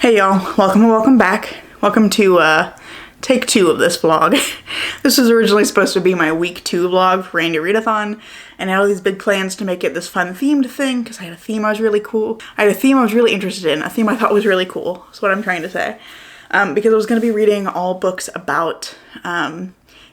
Hey y'all, welcome and welcome back. Welcome to take 2 of this vlog. This was originally supposed to be my week 2 vlog for Reindeer Readathon, and I had all these big plans to make it this fun themed thing because I had a theme I was really interested in, a theme I thought was really cool, is what I'm trying to say. Because I was going to be reading all books about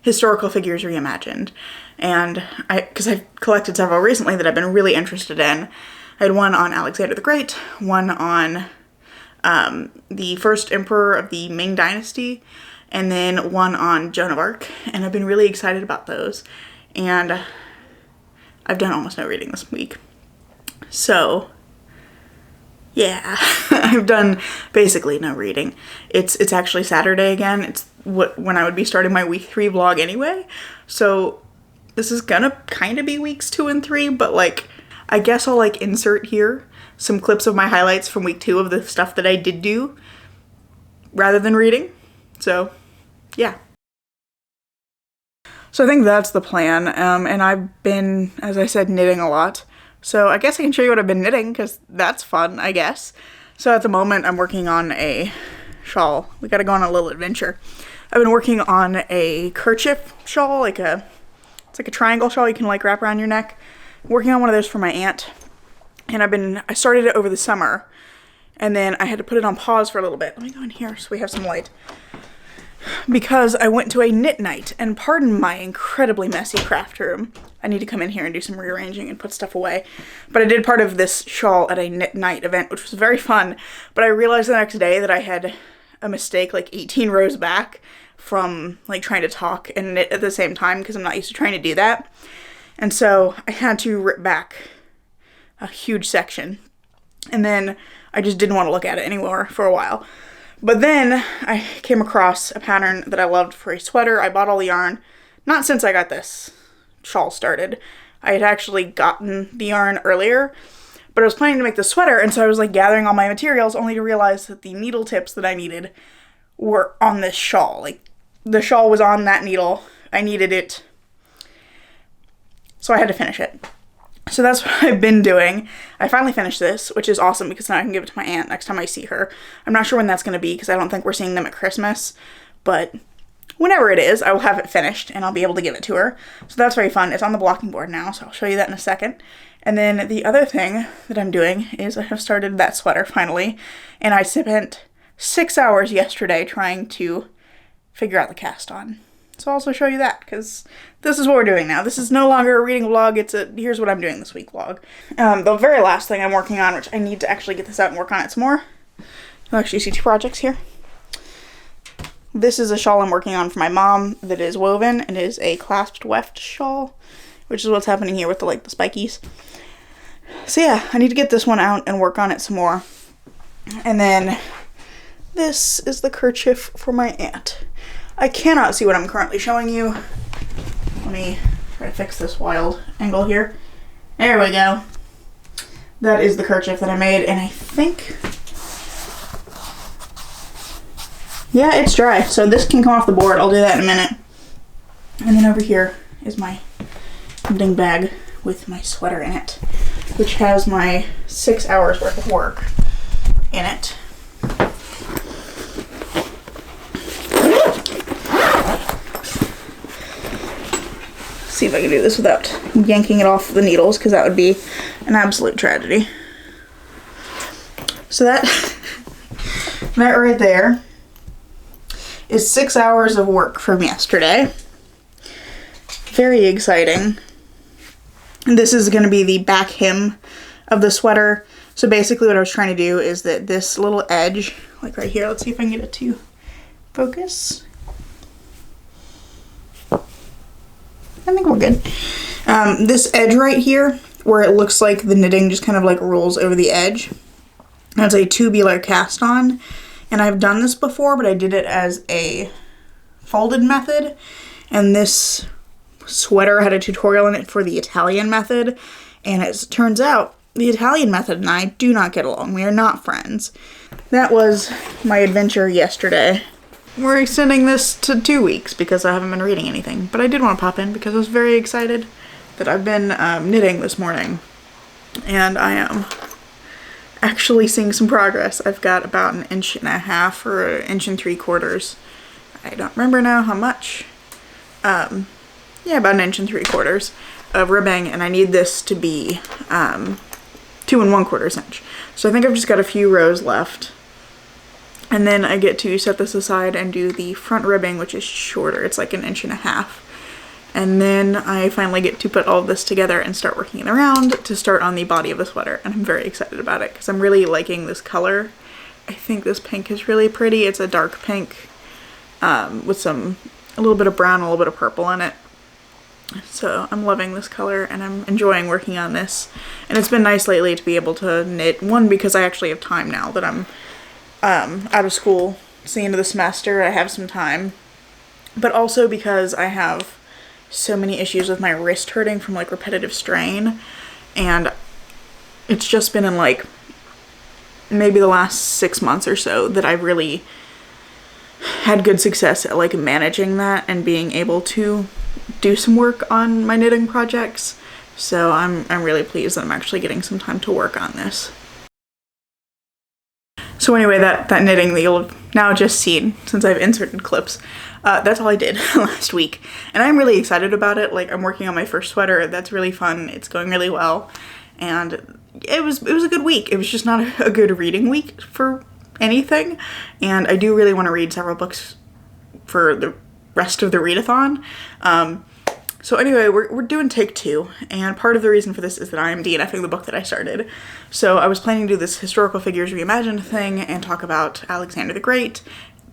historical figures reimagined, and because I've collected several recently that I've been really interested in. I had one on Alexander the Great, one on the first emperor of the Ming Dynasty, and then one on Joan of Arc, and I've been really excited about those, and I've done almost no reading this week. So yeah, I've done basically no reading. It's actually Saturday again. It's when I would be starting my week 3 vlog anyway, so this is gonna kind of be weeks 2 and 3, but like I guess I'll like insert here some clips of my highlights from week 2 of the stuff that I did do rather than reading. So yeah. So I think that's the plan. And I've been, as I said, knitting a lot. So I guess I can show you what I've been knitting because that's fun, I guess. So at the moment I'm working on a shawl. We gotta go on a little adventure. I've been working on a kerchief shawl, it's like a triangle shawl you can like wrap around your neck. I'm working on one of those for my aunt. And I started it over the summer, and then I had to put it on pause for a little bit. Let me go in here so we have some light. Because I went to a knit night, and pardon my incredibly messy craft room. I need to come in here and do some rearranging and put stuff away. But I did part of this shawl at a knit night event, which was very fun. But I realized the next day that I had a mistake like 18 rows back from like trying to talk and knit at the same time because I'm not used to trying to do that. And so I had to rip back a huge section, and then I just didn't want to look at it anymore for a while. But then I came across a pattern that I loved for a sweater. I bought all the yarn, not since I got this shawl started. I had actually gotten the yarn earlier, but I was planning to make the sweater, and so I was like gathering all my materials only to realize that the needle tips that I needed were on this shawl. Like the shawl was on that needle. I needed it, so I had to finish it. So that's what I've been doing. I finally finished this, which is awesome because now I can give it to my aunt next time I see her. I'm not sure when that's going to be because I don't think we're seeing them at Christmas, but whenever it is, I will have it finished and I'll be able to give it to her. So that's very fun. It's on the blocking board now, so I'll show you that in a second. And then the other thing that I'm doing is I have started that sweater finally, and I spent 6 hours yesterday trying to figure out the cast on. So I'll also show you that, because this is what we're doing now. This is no longer a reading vlog, it's a here's what I'm doing this week vlog. The very last thing I'm working on, which I need to actually get this out and work on it some more. You'll actually see 2 projects here. This is a shawl I'm working on for my mom that is woven, and it is a clasped weft shawl, which is what's happening here with the spikies. So yeah, I need to get this one out and work on it some more. And then this is the kerchief for my aunt. I cannot see what I'm currently showing you. Let me try to fix this wild angle here. There we go. That is the kerchief that I made, and I think, yeah, it's dry. So this can come off the board. I'll do that in a minute. And then over here is my knitting bag with my sweater in it, which has my 6 hours worth of work in it. See if I can do this without yanking it off the needles, because that would be an absolute tragedy. So that right there is 6 hours of work from yesterday. Very exciting. And this is going to be the back hem of the sweater. So basically what I was trying to do is that this little edge, like right here, let's see if I can get it to focus. I think we're good. This edge right here, where it looks like the knitting just kind of like rolls over the edge, that's a tubular cast on. And I've done this before, but I did it as a folded method. And this sweater had a tutorial in it for the Italian method. And as it turns out, the Italian method and I do not get along. We are not friends. That was my adventure yesterday. We're extending this to 2 weeks because I haven't been reading anything, but I did want to pop in because I was very excited that I've been knitting this morning, and I am actually seeing some progress. I've got about 1.5 inches or 1 3/4. I don't remember now how much. Yeah, about 1 3/4 inches of ribbing, and I need this to be 2 1/4 inch. So I think I've just got a few rows left. And then I get to set this aside and do the front ribbing, which is shorter. It's like 1.5 inches. And then I finally get to put all of this together and start working it around to start on the body of the sweater. And I'm very excited about it because I'm really liking this color. I think this pink is really pretty. It's a dark pink with a little bit of brown, a little bit of purple in it. So I'm loving this color and I'm enjoying working on this. And it's been nice lately to be able to knit, one, because I actually have time now that I'm out of school. It's the end of the semester, I have some time. But also because I have so many issues with my wrist hurting from like repetitive strain. And it's just been in like maybe the last 6 months or so that I've really had good success at like managing that and being able to do some work on my knitting projects. So I'm really pleased that I'm actually getting some time to work on this. So anyway, that knitting that you'll have now just seen since I've inserted clips, that's all I did last week. And I'm really excited about it. Like, I'm working on my first sweater. That's really fun. It's going really well. And it was a good week. It was just not a good reading week for anything. And I do really want to read several books for the rest of the Readathon. So anyway, we're doing take 2, and part of the reason for this is that I am DNFing the book that I started. So I was planning to do this historical figures reimagined thing and talk about Alexander the Great,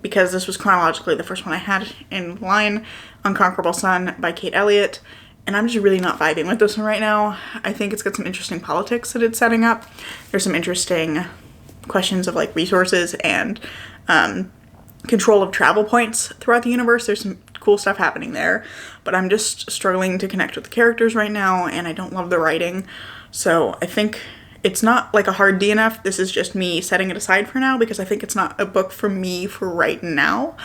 because this was chronologically the first one I had in line, Unconquerable Sun by Kate Elliott, and I'm just really not vibing with this one right now. I think it's got some interesting politics that it's setting up. There's some interesting questions of like resources and control of travel points throughout the universe. There's some cool stuff happening there, but I'm just struggling to connect with the characters right now, and I don't love the writing. So I think it's not like a hard DNF. This is just me setting it aside for now because I think it's not a book for me for right now,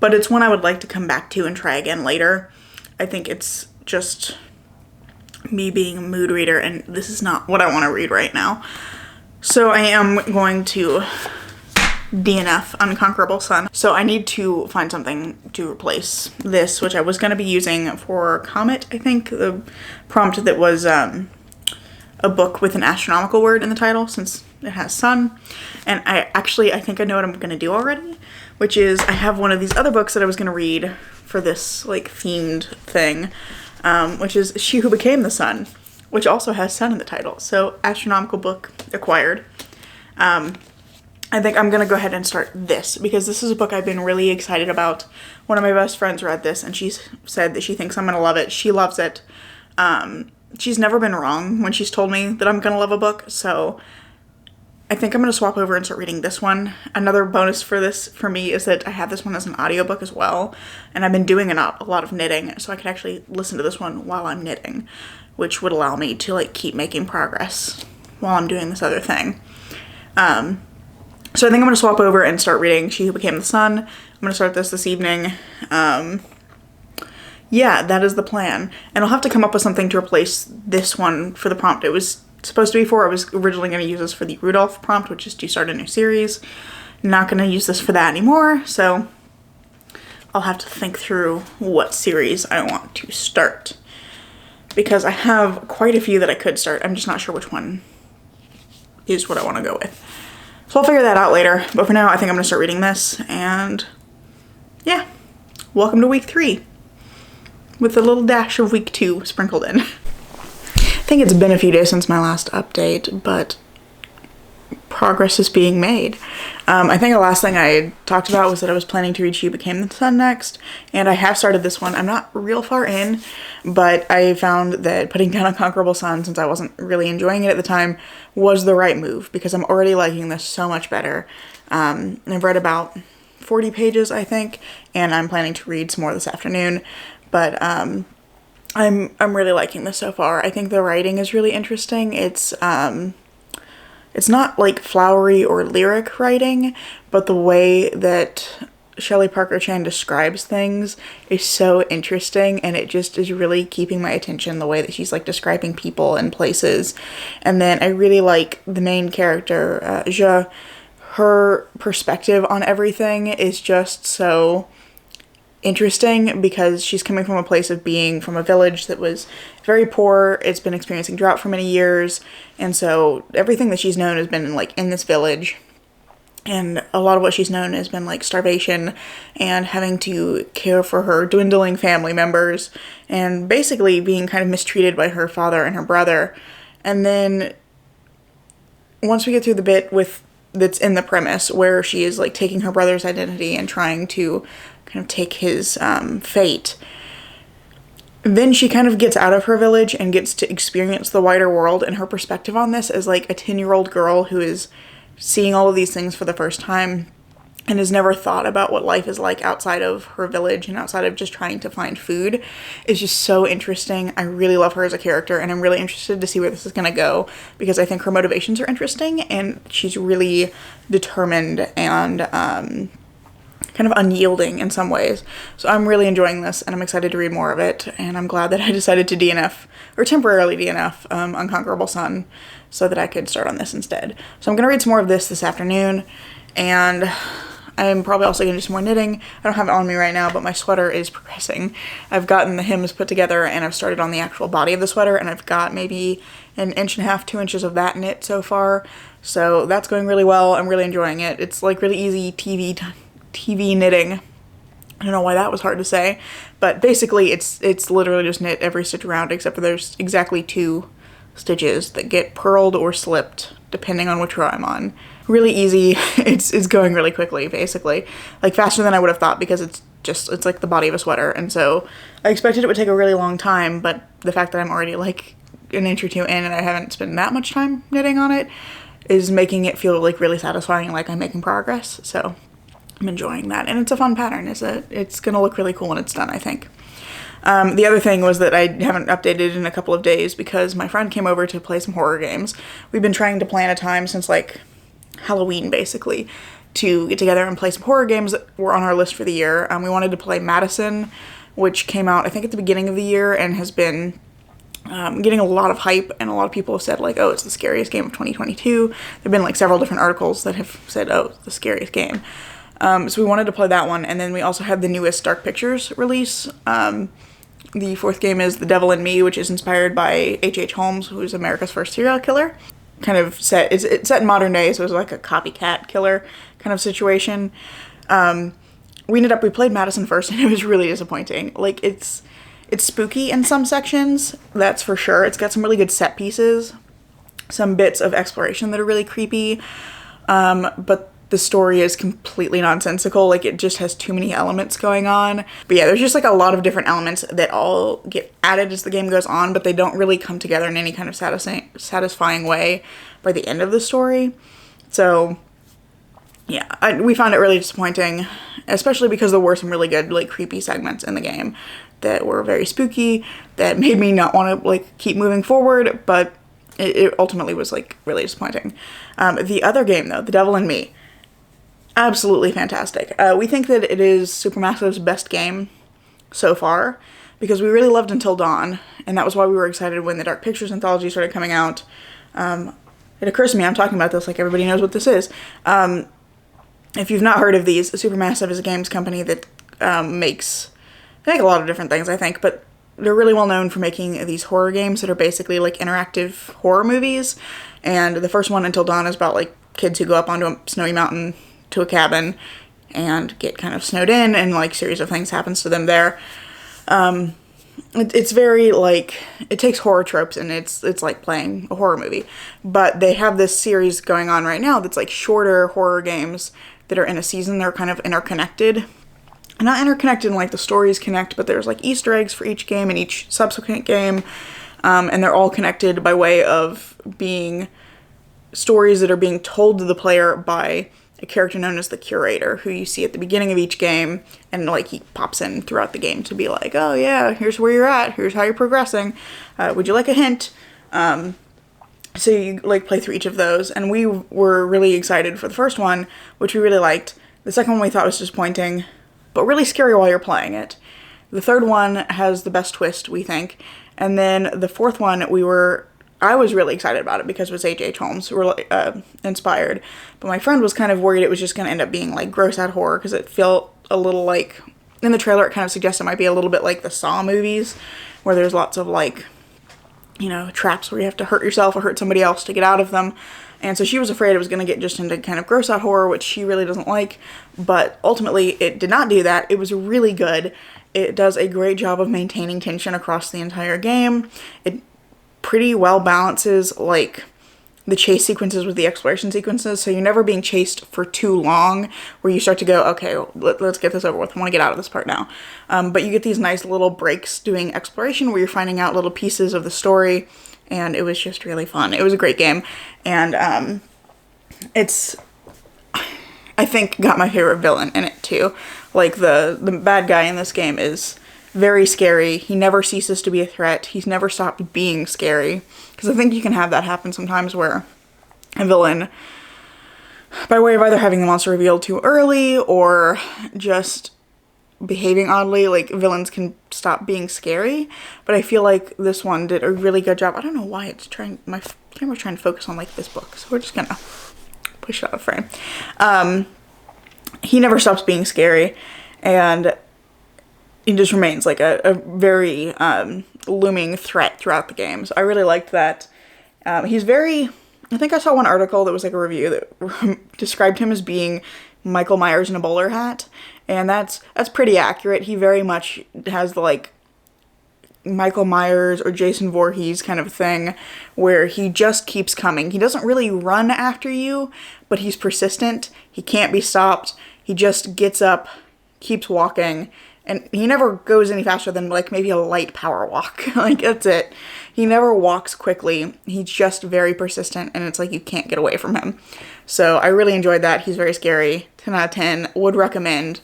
but it's one I would like to come back to and try again later. I think it's just me being a mood reader, and this is not what I want to read right now. So I am going to DNF Unconquerable Sun. So I need to find something to replace this, which I was going to be using for Comet, I think. The prompt that was a book with an astronomical word in the title, since it has sun. And I think I know what I'm going to do already, which is I have one of these other books that I was going to read for this like themed thing, which is She Who Became the Sun, which also has sun in the title. So astronomical book acquired. I think I'm going to go ahead and start this because this is a book I've been really excited about. One of my best friends read this and she said that she thinks I'm going to love it. She loves it. She's never been wrong when she's told me that I'm going to love a book. So I think I'm going to swap over and start reading this one. Another bonus for this for me is that I have this one as an audiobook as well. And I've been doing a lot of knitting, so I could actually listen to this one while I'm knitting, which would allow me to like keep making progress while I'm doing this other thing. So I think I'm going to swap over and start reading She Who Became the Sun. I'm going to start this evening. Yeah, that is the plan. And I'll have to come up with something to replace this one for the prompt it was supposed to be for. I was originally going to use this for the Rudolph prompt, which is to start a new series. Not going to use this for that anymore, so I'll have to think through what series I want to start. Because I have quite a few that I could start. I'm just not sure which one is what I want to go with. So I'll figure that out later, but for now I think I'm going to start reading this, and yeah, welcome to week 3, with a little dash of week 2 sprinkled in. I think it's been a few days since my last update, but progress is being made. I think the last thing I talked about was that I was planning to read She Became the Sun next, and I have started this one. I'm not real far in, but I found that putting down Unconquerable Sun, since I wasn't really enjoying it at the time, was the right move, because I'm already liking this so much better. I've read about 40 pages, I think, and I'm planning to read some more this afternoon, but I'm really liking this so far. I think the writing is really interesting. It's not like flowery or lyric writing, but the way that Shelley Parker Chan describes things is so interesting, and it just is really keeping my attention the way that she's like describing people and places. And then I really like the main character, Ja. Her perspective on everything is just so interesting because she's coming from a place of being from a village that was very poor. It's been experiencing drought for many years, and so everything that she's known has been like in this village. And a lot of what she's known has been like starvation and having to care for her dwindling family members and basically being kind of mistreated by her father and her brother. And then once we get through the bit with that's in the premise where she is like taking her brother's identity and trying to kind of take his fate, then she kind of gets out of her village and gets to experience the wider world. And her perspective on this as like a 10-year-old girl who is seeing all of these things for the first time and has never thought about what life is like outside of her village and outside of just trying to find food is just so interesting. I really love her as a character, and I'm really interested to see where this is going to go because I think her motivations are interesting, and she's really determined and kind of unyielding in some ways. So I'm really enjoying this, and I'm excited to read more of it, and I'm glad that I decided to DNF, or temporarily DNF, Unconquerable Sun, so that I could start on this instead. So I'm going to read some more of this afternoon, and I'm probably also going to do some more knitting. I don't have it on me right now, but my sweater is progressing. I've gotten the hems put together, and I've started on the actual body of the sweater, and I've got maybe 1.5 inches, 2 inches of that knit so far. So that's going really well. I'm really enjoying it. It's like really easy TV knitting. I don't know why that was hard to say, but basically it's literally just knit every stitch around, except for there's exactly 2 stitches that get purled or slipped depending on which row I'm on. Really easy. It's going really quickly, basically, like faster than I would have thought, because it's like the body of a sweater, and so I expected it would take a really long time, but the fact that I'm already like 1 inch or 2 in and I haven't spent that much time knitting on it is making it feel like really satisfying, like I'm making progress. So I'm enjoying that, and it's a fun pattern. It's gonna look really cool when it's done, I think. The other thing was that I haven't updated in a couple of days because my friend came over to play some horror games. We've been trying to plan a time since like Halloween, basically, to get together and play some horror games that were on our list for the year. We wanted to play Madison, which came out I think at the beginning of the year and has been getting a lot of hype, and a lot of people have said like, oh, it's the scariest game of 2022. There have been like several different articles that have said, oh, it's the scariest game. So we wanted to play that one, and then we also had the newest Dark Pictures release. The 4th game is The Devil in Me, which is inspired by H.H. Holmes, who's America's first serial killer. Kind of it's set in modern day, so it's like a copycat killer kind of situation. We played Madison first, and it was really disappointing. Like, it's spooky in some sections, that's for sure. It's got some really good set pieces, some bits of exploration that are really creepy, but the story is completely nonsensical. Like, it just has too many elements going on. But yeah, there's just like a lot of different elements that all get added as the game goes on, but they don't really come together in any kind of satisfying way by the end of the story. So yeah, we found it really disappointing, especially because there were some really good like creepy segments in the game that were very spooky, that made me not want to like keep moving forward, but it ultimately was like really disappointing. The other game though, The Devil in Me, absolutely fantastic. We think that it is Supermassive's best game so far because we really loved Until Dawn, and that was why we were excited when the Dark Pictures anthology started coming out. It occurs to me, I'm talking about this like everybody knows what this is. If you've not heard of these, Supermassive is a games company that they make a lot of different things, I think, but they're really well known for making these horror games that are basically like interactive horror movies. And the first one, Until Dawn, is about like kids who go up onto a snowy mountain to a cabin and get kind of snowed in, and like series of things happens to them there. It's very like, it takes horror tropes and it's like playing a horror movie, but they have this series going on right now that's like shorter horror games that are in a season. They're kind of interconnected, not interconnected in like the stories connect, but there's like Easter eggs for each game and each subsequent game, and they're all connected by way of being stories that are being told to the player by a character known as the curator, who you see at the beginning of each game, and like he pops in throughout the game to be like, oh yeah, here's where you're at, here's how you're progressing, would you like a hint? So you like play through each of those, and we were really excited for the first one, which we really liked. The second one we thought was disappointing, but really scary while you're playing it. The third one has the best twist, we think. And then the fourth one, I was really excited about it because it was H.H. Holmes, inspired. But my friend was kind of worried it was just going to end up being like gross out horror because it felt a little like, in the trailer it kind of suggests it might be a little bit like the Saw movies, where there's lots of like, you know, traps where you have to hurt yourself or hurt somebody else to get out of them. And so she was afraid it was going to get just into kind of gross out horror, which she really doesn't like. But ultimately, it did not do that. It was really good. It does a great job of maintaining tension across the entire game. It pretty well balances, like, the chase sequences with the exploration sequences. So you're never being chased for too long, where you start to go, okay, let's get this over with. I want to get out of this part now. But you get these nice little breaks doing exploration where you're finding out little pieces of the story. And it was just really fun. It was a great game. And it's, I think, got my favorite villain in it too. Like, the bad guy in this game is very scary. He never ceases to be a threat. He's never stopped being scary. Because I think you can have that happen sometimes where a villain, by way of either having the monster revealed too early or just behaving oddly, like, villains can stop being scary. But I feel like this one did a really good job. I don't know why my camera's trying to focus on, like, this book, so we're just gonna push it out of frame. He never stops being scary, and he just remains like a very looming threat throughout the game. So I really liked that. He's very, I think I saw one article that was like a review that described him as being Michael Myers in a bowler hat. And that's pretty accurate. He very much has the, like, Michael Myers or Jason Voorhees kind of thing where he just keeps coming. He doesn't really run after you, but he's persistent. He can't be stopped. He just gets up, keeps walking, and he never goes any faster than, like, maybe a light power walk. Like, that's it. He never walks quickly. He's just very persistent, and it's like you can't get away from him. So I really enjoyed that. He's very scary. 10 out of 10. Would recommend.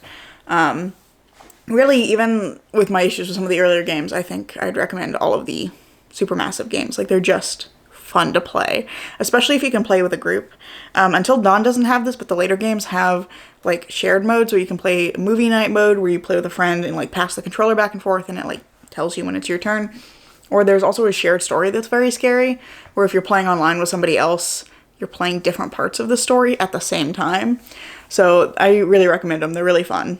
Really, even with my issues with some of the earlier games, I think I'd recommend all of the Supermassive games. Like, they're just fun to play, especially if you can play with a group. Until Dawn doesn't have this, but the later games have, like, shared modes where you can play movie night mode where you play with a friend and, like, pass the controller back and forth and it, like, tells you when it's your turn. Or there's also a shared story that's very scary, where if you're playing online with somebody else, you're playing different parts of the story at the same time. So I really recommend them. They're really fun.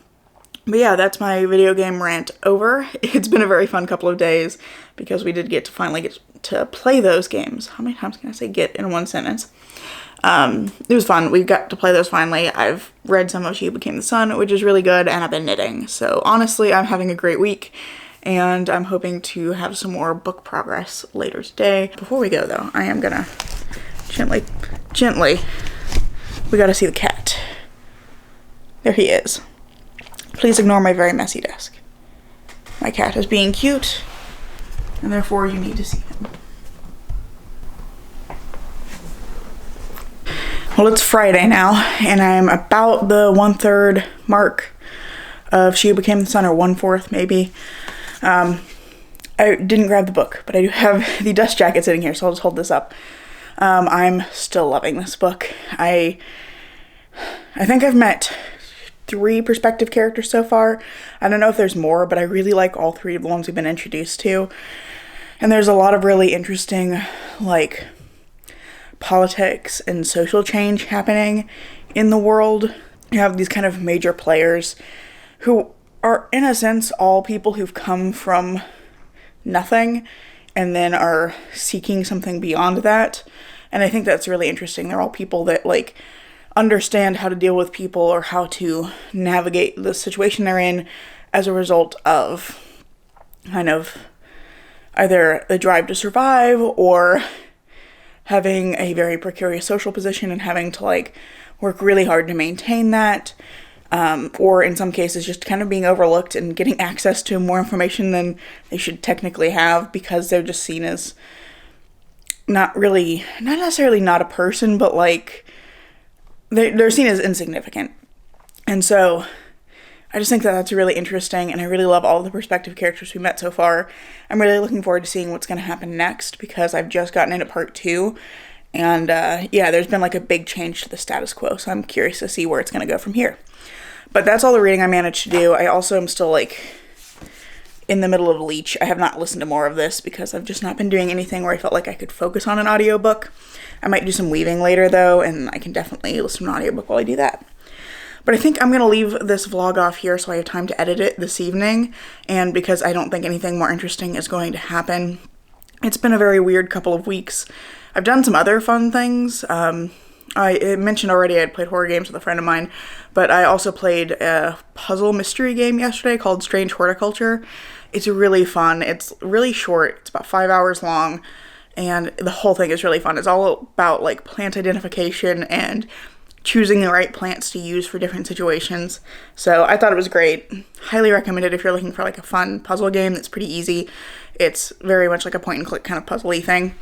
But yeah, that's my video game rant over. It's been a very fun couple of days because we did finally get to play those games. How many times can I say get in one sentence? It was fun. We got to play those finally. I've read some of She Who Became the Sun, which is really good, and I've been knitting. So honestly, I'm having a great week, and I'm hoping to have some more book progress later today. Before we go, though, I am gonna gently, we gotta see the cat. There he is. Please ignore my very messy desk. My cat is being cute, and therefore you need to see him. Well, it's Friday now, and I'm about the 1/3 mark of She Who Became the Sun, or 1/4 maybe. I didn't grab the book, but I do have the dust jacket sitting here, so I'll just hold this up. I'm still loving this book. I think I've met 3 perspective characters so far. I don't know if there's more, but I really like all 3 of the ones we've been introduced to. And there's a lot of really interesting, like, politics and social change happening in the world. You have these kind of major players who are, in a sense, all people who've come from nothing and then are seeking something beyond that. And I think that's really interesting. They're all people that, like, understand how to deal with people or how to navigate the situation they're in as a result of kind of either the drive to survive or having a very precarious social position and having to, like, work really hard to maintain that, or in some cases just kind of being overlooked and getting access to more information than they should technically have because they're just seen as not necessarily not a person, but, like, they're seen as insignificant. And so I just think that that's really interesting, and I really love all the perspective characters we met so far. I'm really looking forward to seeing what's going to happen next because I've just gotten into part 2, And yeah, there's been like a big change to the status quo, so I'm curious to see where it's going to go from here. But that's all the reading I managed to do. I also am still like in the middle of Leech. I have not listened to more of this because I've just not been doing anything where I felt like I could focus on an audiobook. I might do some weaving later though, and I can definitely listen to an audiobook while I do that. But I think I'm going to leave this vlog off here so I have time to edit it this evening, and because I don't think anything more interesting is going to happen. It's been a very weird couple of weeks. I've done some other fun things. I mentioned already I had played horror games with a friend of mine, but I also played a puzzle mystery game yesterday called Strange Horticulture. It's really fun. It's really short. It's about 5 hours long, and the whole thing is really fun. It's all about like plant identification and choosing the right plants to use for different situations. So I thought it was great. Highly recommend it if you're looking for like a fun puzzle game that's pretty easy. It's very much like a point and click kind of puzzly thing.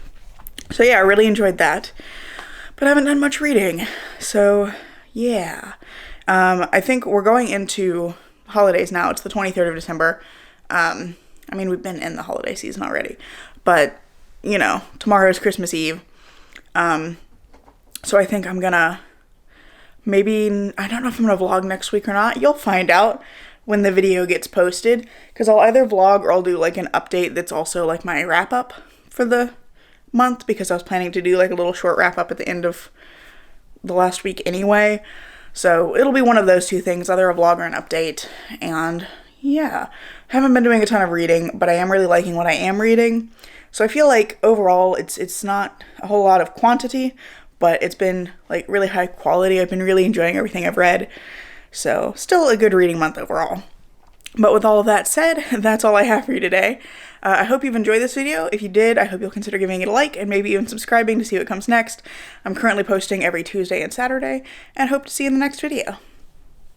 So yeah, I really enjoyed that. But I haven't done much reading. So yeah. I think we're going into holidays now. It's the 23rd of December. I mean, we've been in the holiday season already. But, you know, tomorrow is Christmas Eve. So I think I'm gonna maybe, I don't know if I'm gonna vlog next week or not. You'll find out when the video gets posted, because I'll either vlog or I'll do like an update that's also like my wrap up for the month, because I was planning to do like a little short wrap up at the end of the last week anyway. So it'll be one of those two things, either a vlog or an update. And yeah, haven't been doing a ton of reading, but I am really liking what I am reading. So I feel like overall it's not a whole lot of quantity, but it's been like really high quality. I've been really enjoying everything I've read. So still a good reading month overall. But with all of that said, that's all I have for you today. I hope you've enjoyed this video. If you did, I hope you'll consider giving it a like and maybe even subscribing to see what comes next. I'm currently posting every Tuesday and Saturday, and hope to see you in the next video.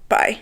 Bye.